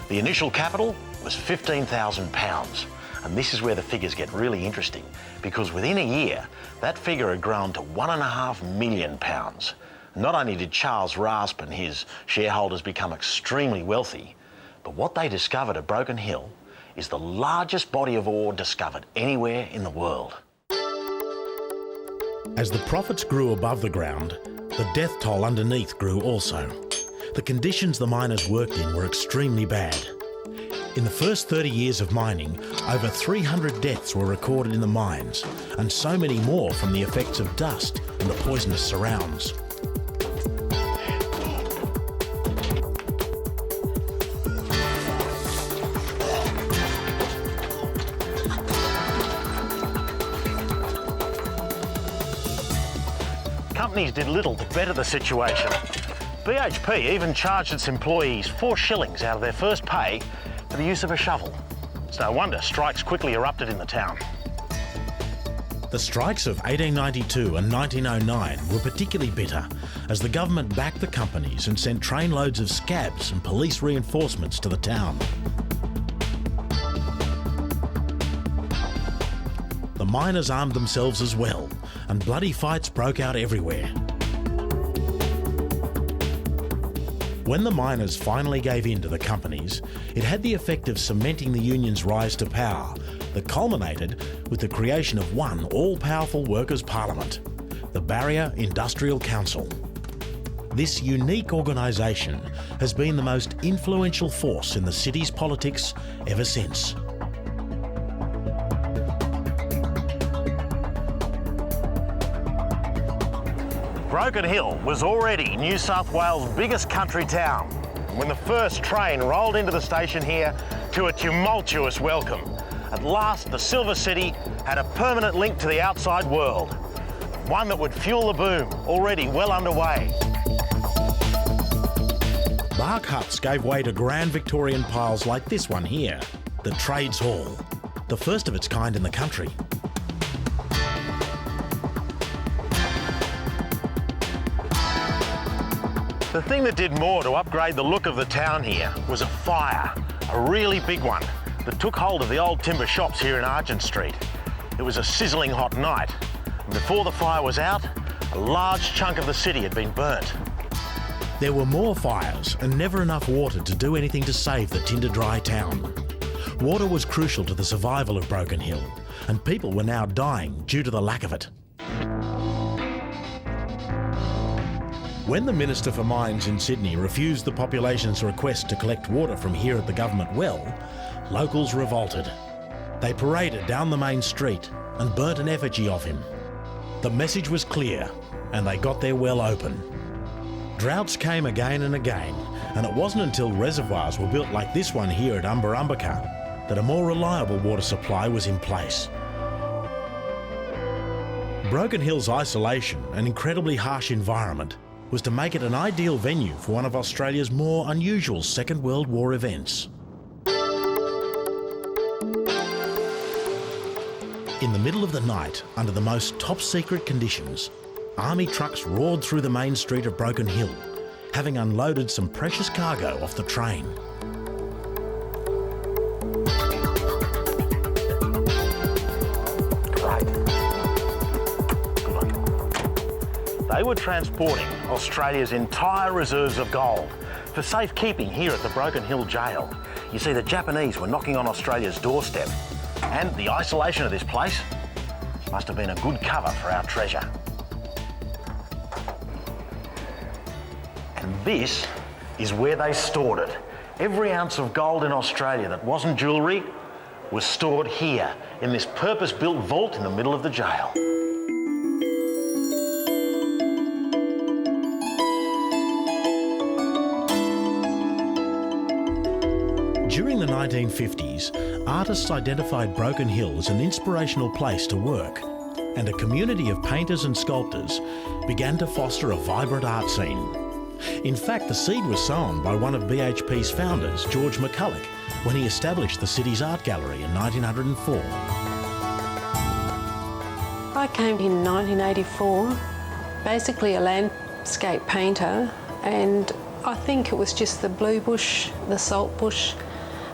The initial capital was £15,000, and this is where the figures get really interesting, because within a year, that figure had grown to £1.5 million. Not only did Charles Rasp and his shareholders become extremely wealthy, but what they discovered at Broken Hill is the largest body of ore discovered anywhere in the world. As the profits grew above the ground, the death toll underneath grew also. The conditions the miners worked in were extremely bad. In the first 30 years of mining, over 300 deaths were recorded in the mines, and so many more from the effects of dust and the poisonous surrounds. Companies did little to better the situation. BHP even charged its employees 4 shillings out of their first pay for the use of a shovel. It's no wonder strikes quickly erupted in the town. The strikes of 1892 and 1909 were particularly bitter, as the government backed the companies and sent trainloads of scabs and police reinforcements to the town. The miners armed themselves as well, and bloody fights broke out everywhere. When the miners finally gave in to the companies, it had the effect of cementing the union's rise to power that culminated with the creation of one all-powerful workers' parliament, the Barrier Industrial Council. This unique organisation has been the most influential force in the city's politics ever since. Broken Hill was already New South Wales' biggest country town when the first train rolled into the station here to a tumultuous welcome. At last, the Silver City had a permanent link to the outside world, one that would fuel the boom already well underway. Bark huts gave way to grand Victorian piles like this one here, the Trades Hall, the first of its kind in the country. The thing that did more to upgrade the look of the town here was a fire, a really big one, that took hold of the old timber shops here in Argent Street. It was a sizzling hot night, and before the fire was out, a large chunk of the city had been burnt. There were more fires and never enough water to do anything to save the tinder-dry town. Water was crucial to the survival of Broken Hill, and people were now dying due to the lack of it. When the Minister for Mines in Sydney refused the population's request to collect water from here at the government well, locals revolted. They paraded down the main street and burnt an effigy of him. The message was clear, and they got their well open. Droughts came again and again, and it wasn't until reservoirs were built like this one here at Umbarumbaka that a more reliable water supply was in place. Broken Hill's isolation and incredibly harsh environment was to make it an ideal venue for one of Australia's more unusual Second World War events. In the middle of the night, under the most top-secret conditions, army trucks roared through the main street of Broken Hill, having unloaded some precious cargo off the train. Great. Good on you. They were transporting Australia's entire reserves of gold for safekeeping here at the Broken Hill jail. You see, the Japanese were knocking on Australia's doorstep, and the isolation of this place must have been a good cover for our treasure. And this is where they stored it. Every ounce of gold in Australia that wasn't jewellery was stored here in this purpose-built vault in the middle of the jail. During the 1950s, artists identified Broken Hill as an inspirational place to work, and a community of painters and sculptors began to foster a vibrant art scene. In fact, the seed was sown by one of BHP's founders, George McCulloch, when he established the city's art gallery in 1904. I came in 1984, basically a landscape painter, and I think it was just the blue bush, the salt bush,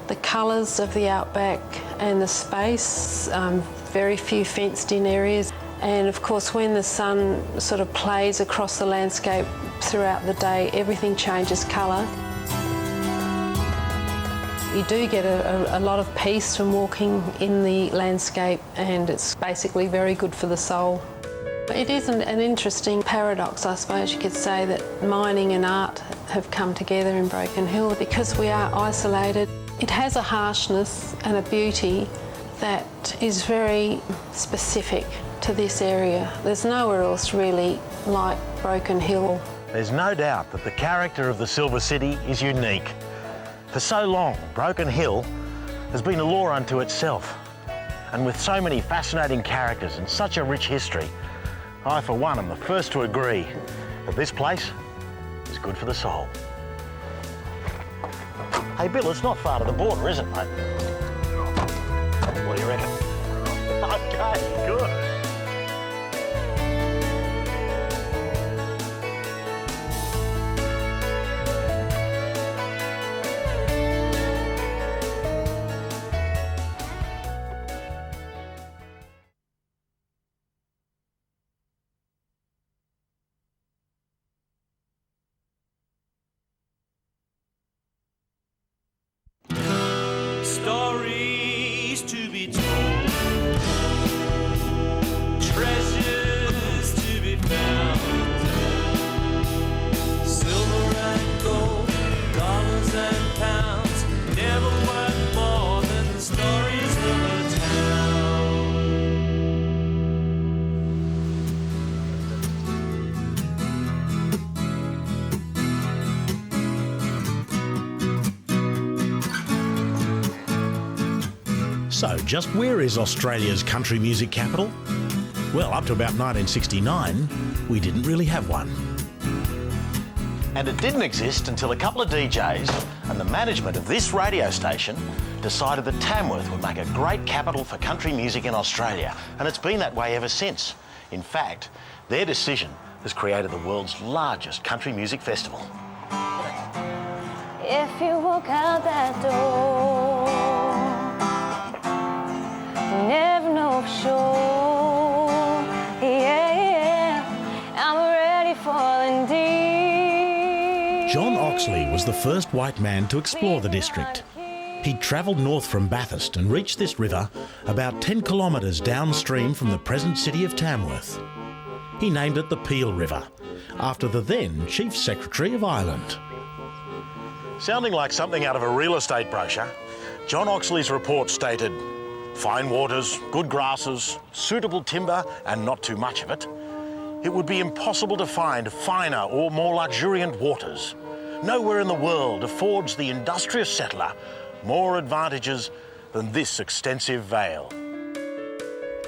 the colours of the outback and the space, very few fenced-in areas. And of course, when the sun sort of plays across the landscape throughout the day, everything changes colour. You do get a lot of peace from walking in the landscape, and it's basically very good for the soul. It is an interesting paradox, I suppose you could say, that mining and art have come together in Broken Hill because we are isolated. It has a harshness and a beauty that is very specific to this area. There's nowhere else really like Broken Hill. There's no doubt that the character of the Silver City is unique. For so long, Broken Hill has been a law unto itself. And with so many fascinating characters and such a rich history, I, for one, am the first to agree that this place is good for the soul. Hey, Bill, it's not far to the border, is it, mate? What do you reckon? Okay, good. Stories to be told, treasures to be found, silver and gold, dollars and pounds, never worth more than the stories of a town. So, just where is Australia's country music capital? Well, up to about 1969, we didn't really have one. And it didn't exist until a couple of DJs and the management of this radio station decided that Tamworth would make a great capital for country music in Australia, and it's been that way ever since. In fact, their decision has created the world's largest country music festival. If you walk out that door, you never know for sure. Yeah, I'm ready for indeed. John Oxley was the first white man to explore the district. He'd travelled north from Bathurst and reached this river about 10 kilometres downstream from the present city of Tamworth. He named it the Peel River, after the then Chief Secretary of Ireland. Sounding like something out of a real estate brochure, John Oxley's report stated, fine waters, good grasses, suitable timber and not too much of it. It would be impossible to find finer or more luxuriant waters. Nowhere in the world affords the industrious settler more advantages than this extensive vale.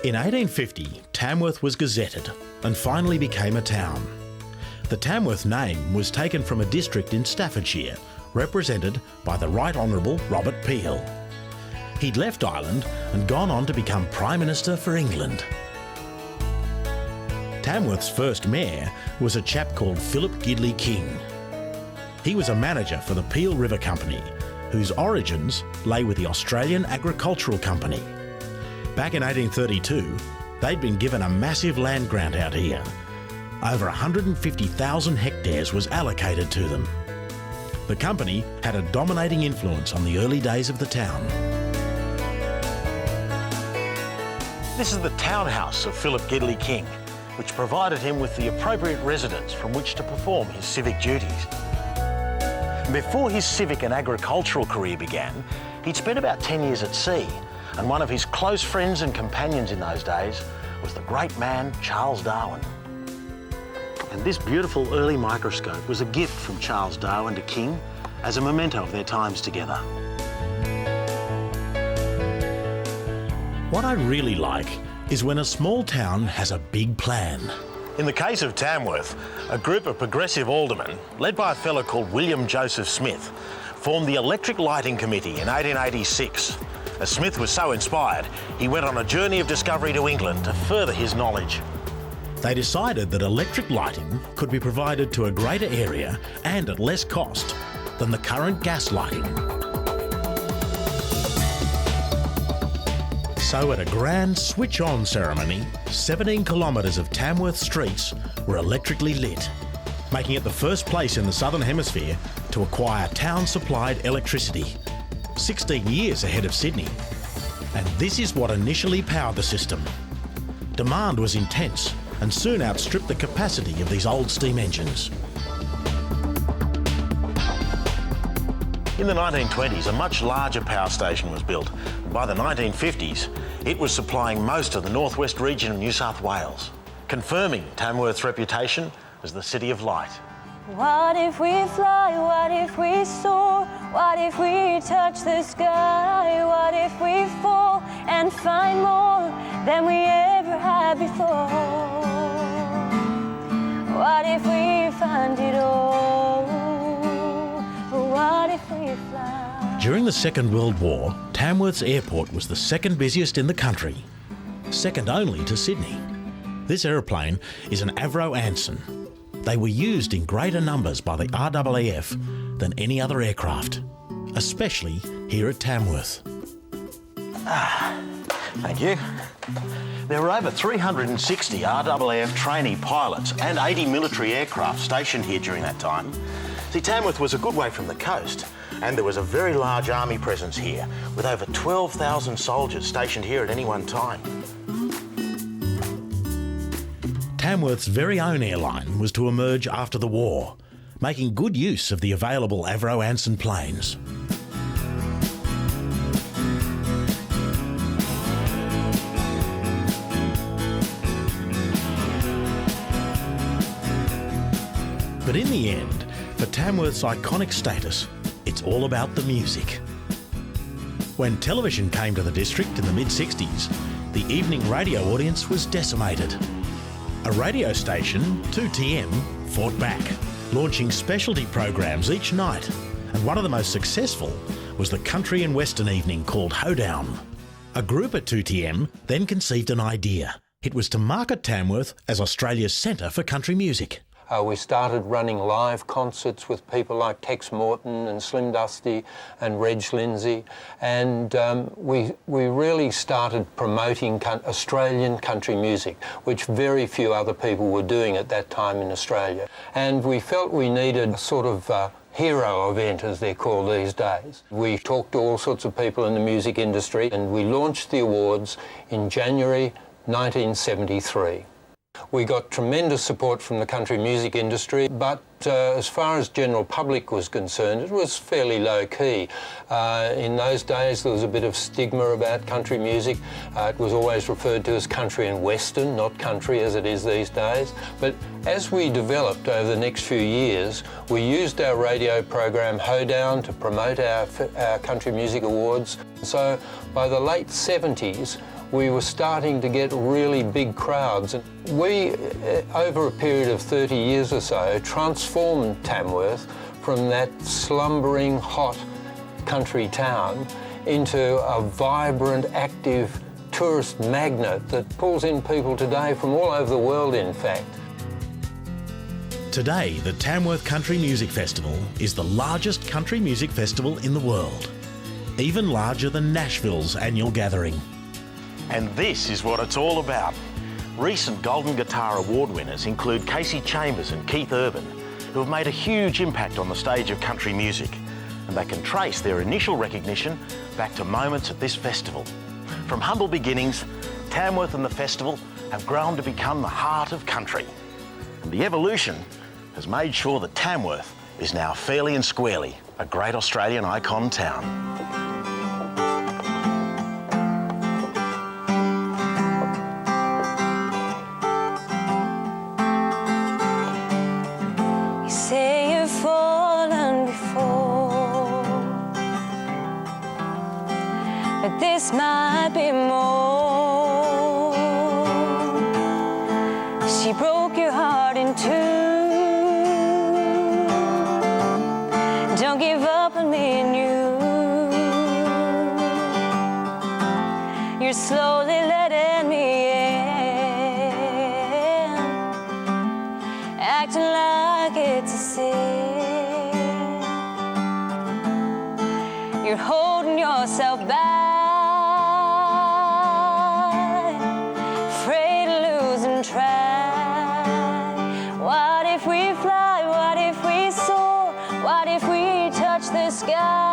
In 1850, Tamworth was gazetted and finally became a town. The Tamworth name was taken from a district in Staffordshire, represented by the Right Honourable Robert Peel. He'd left Ireland and gone on to become Prime Minister for England. Tamworth's first mayor was a chap called Philip Gidley King. He was a manager for the Peel River Company, whose origins lay with the Australian Agricultural Company. Back in 1832, they'd been given a massive land grant out here. Over 150,000 hectares was allocated to them. The company had a dominating influence on the early days of the town. This is the townhouse of Philip Gidley King, which provided him with the appropriate residence from which to perform his civic duties. Before his civic and agricultural career began, he'd spent about 10 years at sea, and one of his close friends and companions in those days was the great man Charles Darwin. And this beautiful early microscope was a gift from Charles Darwin to King as a memento of their times together. What I really like is when a small town has a big plan. In the case of Tamworth, a group of progressive aldermen, led by a fellow called William Joseph Smith, formed the Electric Lighting Committee in 1886. As Smith was so inspired, he went on a journey of discovery to England to further his knowledge. They decided that electric lighting could be provided to a greater area and at less cost than the current gas lighting. So at a grand switch-on ceremony, 17 kilometres of Tamworth streets were electrically lit, making it the first place in the Southern Hemisphere to acquire town-supplied electricity, 16 years ahead of Sydney. And this is what initially powered the system. Demand was intense and soon outstripped the capacity of these old steam engines. In the 1920s, a much larger power station was built. By the 1950s, it was supplying most of the northwest region of New South Wales, confirming Tamworth's reputation as the City of Light. What if we fly? What if we soar? What if we touch the sky? What if we fall and find more than we ever had before? What if we find it all? What if we fly? During the Second World War, Tamworth's airport was the second busiest in the country, second only to Sydney. This aeroplane is an Avro Anson. They were used in greater numbers by the RAAF than any other aircraft, especially here at Tamworth. Thank you. There were over 360 RAAF trainee pilots and 80 military aircraft stationed here during that time. See, Tamworth was a good way from the coast, and there was a very large army presence here, with over 12,000 soldiers stationed here at any one time. Tamworth's very own airline was to emerge after the war, making good use of the available Avro Anson planes. But in the end, for Tamworth's iconic status, it's all about the music. When television came to the district in the mid-60s, the evening radio audience was decimated. A radio station, 2TM, fought back, launching specialty programs each night, and one of the most successful was the country and western evening called Hoedown. A group at 2TM then conceived an idea. It was to market Tamworth as Australia's centre for country music. We started running live concerts with people like Tex Morton and Slim Dusty and Reg Lindsay, and we really started promoting Australian country music, which very few other people were doing at that time in Australia. And we felt we needed a sort of hero event, as they're called these days. We talked to all sorts of people in the music industry, and we launched the awards in January 1973. We got tremendous support from the country music industry, but as far as general public was concerned, it was fairly low-key. In those days, there was a bit of stigma about country music. It was always referred to as country and western, not country as it is these days. But as we developed over the next few years, we used our radio program Hoedown to promote our country music awards. So by the late 70s, we were starting to get really big crowds. And we, over a period of 30 years or so, transformed Tamworth from that slumbering, hot country town into a vibrant, active tourist magnet that pulls in people today from all over the world, in fact. Today, the Tamworth Country Music Festival is the largest country music festival in the world, even larger than Nashville's annual gathering. And this is what it's all about. Recent Golden Guitar Award winners include Casey Chambers and Keith Urban, who have made a huge impact on the stage of country music, and they can trace their initial recognition back to moments at this festival. From humble beginnings, Tamworth and the festival have grown to become the heart of country. And the evolution has made sure that Tamworth is now fairly and squarely a great Australian icon town. But this might be more. She broke your heart in two. Don't give up on me and you. You're slowly letting me in, acting like it's a sin. You're holding yourself back, what if we fly? What if we soar? What if we touch the sky?